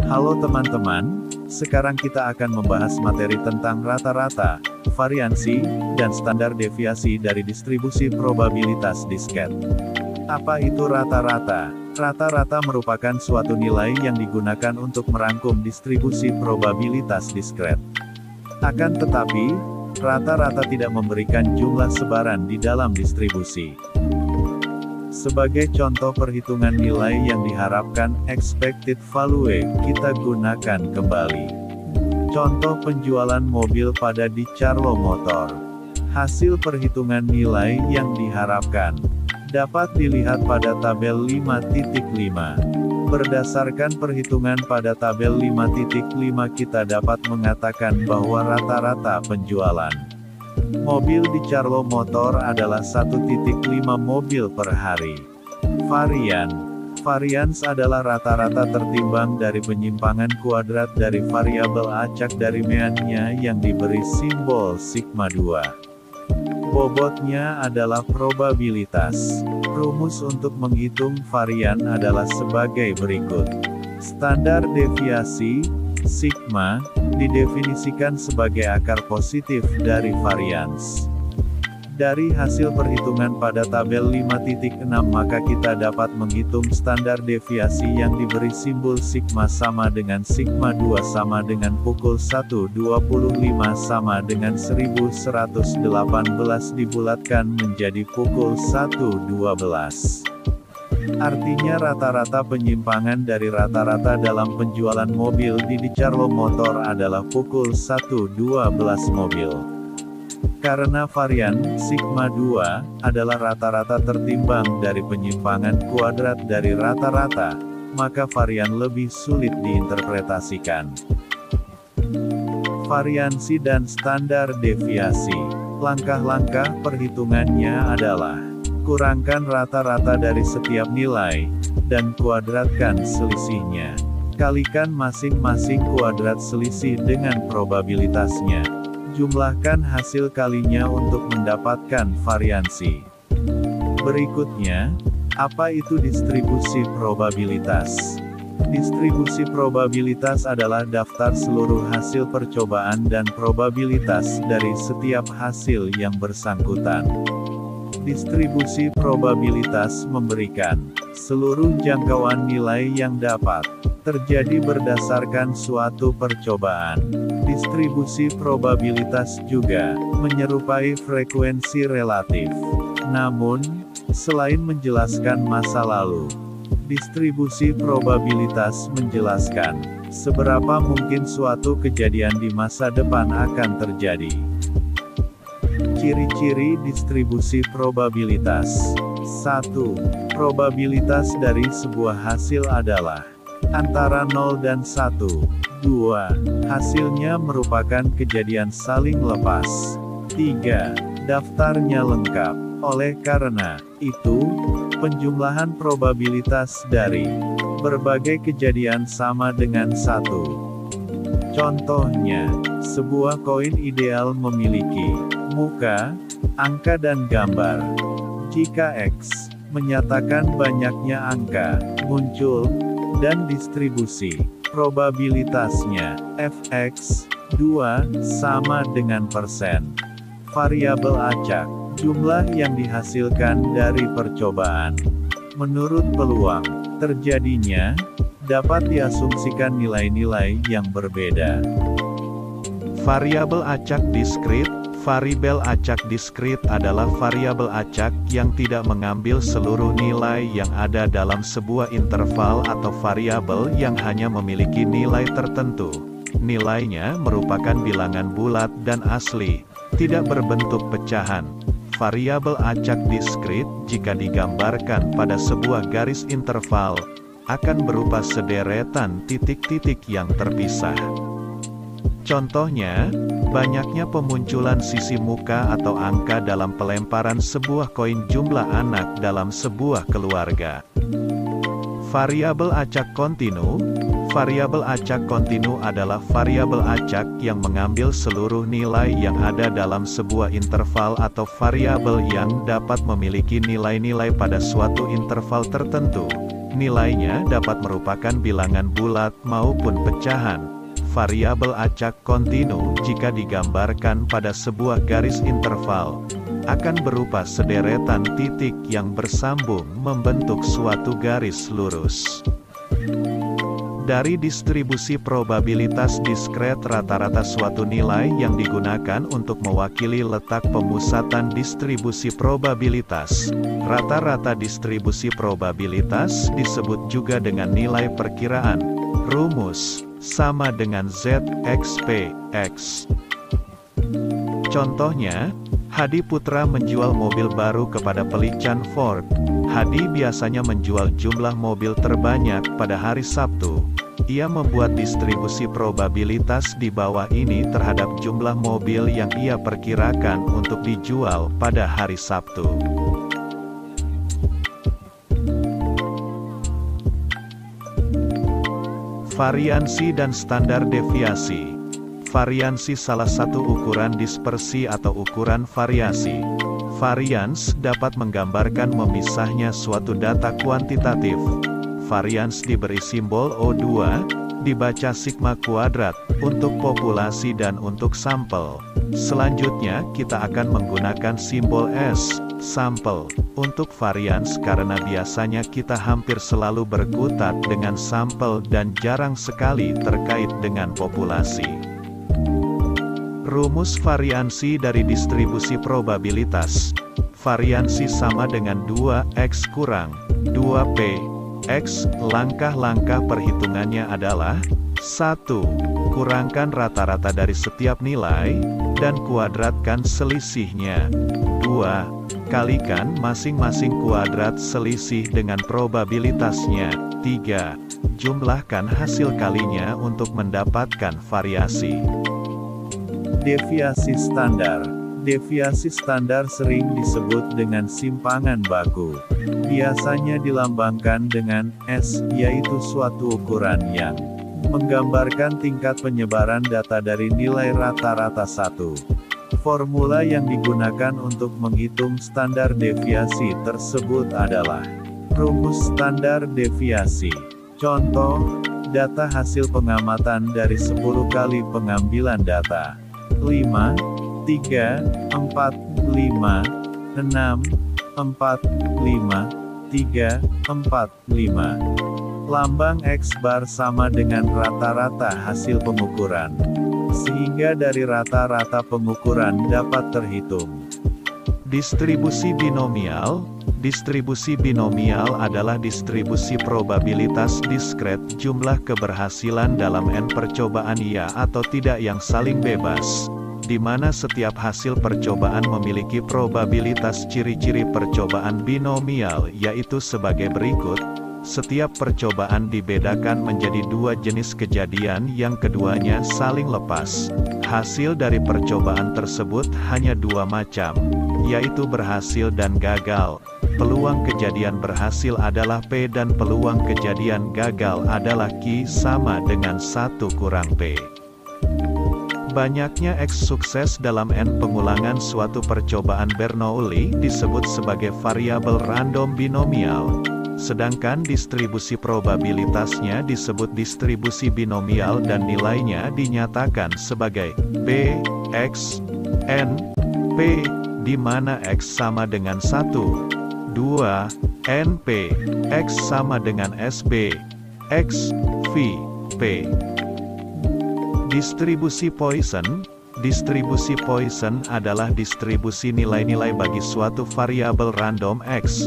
Halo teman-teman, sekarang kita akan membahas materi tentang rata-rata, variansi, dan standar deviasi dari distribusi probabilitas disket. Apa itu rata-rata? Rata-rata merupakan suatu nilai yang digunakan untuk merangkum distribusi probabilitas diskret. Akan tetapi, rata-rata tidak memberikan jumlah sebaran di dalam distribusi. Sebagai contoh perhitungan nilai yang diharapkan expected value, kita gunakan kembali contoh penjualan mobil pada di Charlo Motor. Hasil perhitungan nilai yang diharapkan dapat dilihat pada tabel 5.5. Berdasarkan perhitungan pada tabel 5.5 kita dapat mengatakan bahwa rata-rata penjualan mobil di Charlo Motor adalah 1.5 mobil per hari. Varians adalah rata-rata tertimbang dari penyimpangan kuadrat dari variabel acak dari meannya yang diberi simbol sigma 2. Bobotnya adalah probabilitas. Rumus untuk menghitung varian adalah sebagai berikut. Standar deviasi, sigma, didefinisikan sebagai akar positif dari varians. Dari hasil perhitungan pada tabel 5.6 maka kita dapat menghitung standar deviasi yang diberi simbol sigma sama dengan sigma 2 sama dengan pukul 1.25 sama dengan 1118 dibulatkan menjadi pukul 1.12. Artinya rata-rata penyimpangan dari rata-rata dalam penjualan mobil di Charlo Motor adalah pukul 1.12 mobil. Karena varian sigma 2 adalah rata-rata tertimbang dari penyimpangan kuadrat dari rata-rata, maka varian lebih sulit diinterpretasikan. Variansi dan standar deviasi. Langkah-langkah perhitungannya adalah: kurangkan rata-rata dari setiap nilai, dan kuadratkan selisihnya. Kalikan masing-masing kuadrat selisih dengan probabilitasnya. Jumlahkan hasil kalinya untuk mendapatkan variansi. Berikutnya, apa itu distribusi probabilitas? Distribusi probabilitas adalah daftar seluruh hasil percobaan dan probabilitas dari setiap hasil yang bersangkutan. Distribusi probabilitas memberikan seluruh jangkauan nilai yang dapat terjadi berdasarkan suatu percobaan. Distribusi probabilitas juga menyerupai frekuensi relatif. Namun, selain menjelaskan masa lalu, distribusi probabilitas menjelaskan seberapa mungkin suatu kejadian di masa depan akan terjadi. Ciri-ciri distribusi probabilitas. 1. Probabilitas dari sebuah hasil adalah antara 0 dan 1. 2. Hasilnya merupakan kejadian saling lepas. 3. Daftarnya lengkap. Oleh karena itu, penjumlahan probabilitas dari berbagai kejadian sama dengan 1. Contohnya, sebuah koin ideal memiliki muka, angka dan gambar. Jika X menyatakan banyaknya angka muncul dan distribusi probabilitasnya Fx 2 sama dengan persen. Variabel acak, jumlah yang dihasilkan dari percobaan. Menurut peluang terjadinya, dapat diasumsikan nilai-nilai yang berbeda. Variabel acak diskrit. Variabel acak diskrit adalah variabel acak yang tidak mengambil seluruh nilai yang ada dalam sebuah interval atau variabel yang hanya memiliki nilai tertentu. Nilainya merupakan bilangan bulat dan asli, tidak berbentuk pecahan. Variabel acak diskrit, jika digambarkan pada sebuah garis interval, akan berupa sederetan titik-titik yang terpisah. Contohnya, banyaknya pemunculan sisi muka atau angka dalam pelemparan sebuah koin jumlah anak dalam sebuah keluarga. Variabel acak kontinu. Variabel acak kontinu adalah variabel acak yang mengambil seluruh nilai yang ada dalam sebuah interval atau variabel yang dapat memiliki nilai-nilai pada suatu interval tertentu. Nilainya dapat merupakan bilangan bulat maupun pecahan. Variabel acak kontinu jika digambarkan pada sebuah garis interval akan berupa sederetan titik yang bersambung membentuk suatu garis lurus. Dari distribusi probabilitas diskret rata-rata suatu nilai yang digunakan untuk mewakili letak pemusatan distribusi probabilitas. Rata-rata distribusi probabilitas disebut juga dengan nilai perkiraan. Rumus sama dengan ZXP X. Contohnya, Hadi Putra menjual mobil baru kepada pelicin Ford. Hadi biasanya menjual jumlah mobil terbanyak pada hari Sabtu. Ia membuat distribusi probabilitas di bawah ini terhadap jumlah mobil yang ia perkirakan untuk dijual pada hari Sabtu. Variansi dan standar deviasi. Variansi salah satu ukuran dispersi atau ukuran variasi. Varians dapat menggambarkan memisahnya suatu data kuantitatif. Varians diberi simbol O2, dibaca sigma kuadrat, untuk populasi dan untuk sampel. Selanjutnya kita akan menggunakan simbol S, sampel, untuk varians karena biasanya kita hampir selalu berkutat dengan sampel dan jarang sekali terkait dengan populasi. Rumus variansi dari distribusi probabilitas. Variansi sama dengan 2x kurang 2p x. Langkah-langkah perhitungannya adalah 1. Kurangkan rata-rata dari setiap nilai, dan kuadratkan selisihnya. 2. Kalikan masing-masing kuadrat selisih dengan probabilitasnya. 3. Jumlahkan hasil kalinya untuk mendapatkan variasi. Deviasi standar. Deviasi standar sering disebut dengan simpangan baku. Biasanya dilambangkan dengan S, yaitu suatu ukuran yang menggambarkan tingkat penyebaran data dari nilai rata-rata satu. Formula yang digunakan untuk menghitung standar deviasi tersebut adalah rumus standar deviasi. Contoh, data hasil pengamatan dari 10 kali pengambilan data. 5, 3, 4, 5, 6, 4, 5, 3, 4, 5. Lambang X bar sama dengan rata-rata hasil pengukuran. Sehingga dari rata-rata pengukuran dapat terhitung. Distribusi binomial. Distribusi binomial adalah distribusi probabilitas diskret jumlah keberhasilan dalam n percobaan iya atau tidak yang saling bebas, di mana setiap hasil percobaan memiliki probabilitas. Ciri-ciri percobaan binomial yaitu sebagai berikut. Setiap percobaan dibedakan menjadi dua jenis kejadian yang keduanya saling lepas. Hasil dari percobaan tersebut hanya dua macam, yaitu berhasil dan gagal. Peluang kejadian berhasil adalah P dan peluang kejadian gagal adalah Q sama dengan 1 kurang P. Banyaknya X sukses dalam n pengulangan suatu percobaan Bernoulli disebut sebagai variabel random binomial. Sedangkan distribusi probabilitasnya disebut distribusi binomial dan nilainya dinyatakan sebagai B, X, N, P, di mana X sama dengan 1, 2, NP, X sama dengan SB, X, V, P. Distribusi Poisson. Distribusi Poisson adalah distribusi nilai-nilai bagi suatu variabel random X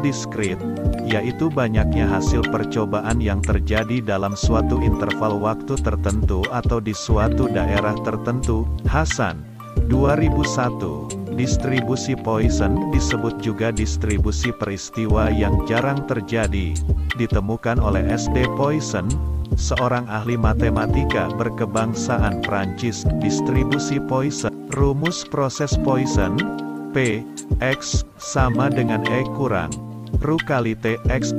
diskrit, yaitu banyaknya hasil percobaan yang terjadi dalam suatu interval waktu tertentu atau di suatu daerah tertentu. Hasan, 2001. Distribusi Poisson disebut juga distribusi peristiwa yang jarang terjadi. Ditemukan oleh S.D. Poisson, seorang ahli matematika berkebangsaan Prancis. Distribusi Poisson. Rumus proses Poisson. P, X, sama dengan E kurang Ru kali T, X,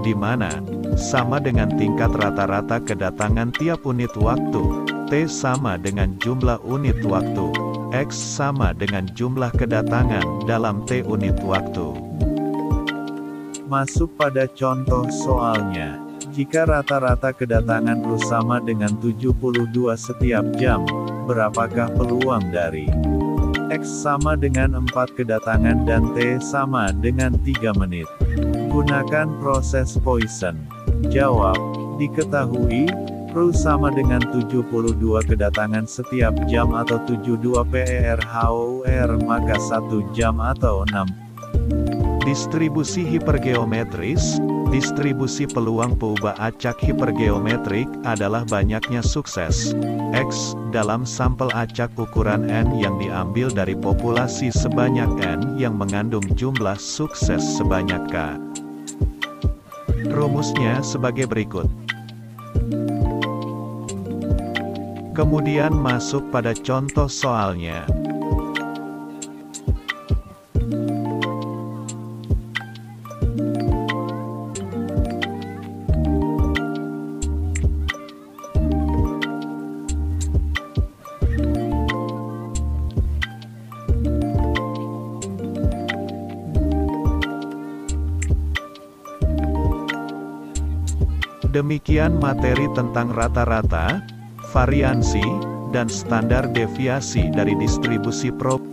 di mana sama dengan tingkat rata-rata kedatangan tiap unit waktu. T sama dengan jumlah unit waktu. X sama dengan jumlah kedatangan dalam T unit waktu. Masuk pada contoh soalnya. Jika rata-rata kedatangan Ru sama dengan 72 setiap jam, berapakah peluang dari X sama dengan 4 kedatangan dan T sama dengan 3 menit? Gunakan proses Poisson. Jawab. Diketahui, Ru sama dengan 72 kedatangan setiap jam atau 72 PER/HOUR, maka 1 jam atau 6. Distribusi hipergeometris. Distribusi peluang peubah acak hipergeometrik adalah banyaknya sukses X dalam sampel acak ukuran N yang diambil dari populasi sebanyak N yang mengandung jumlah sukses sebanyak K. Rumusnya sebagai berikut. Kemudian masuk pada contoh soalnya. Demikian materi tentang rata-rata, variansi, dan standar deviasi dari distribusi prob.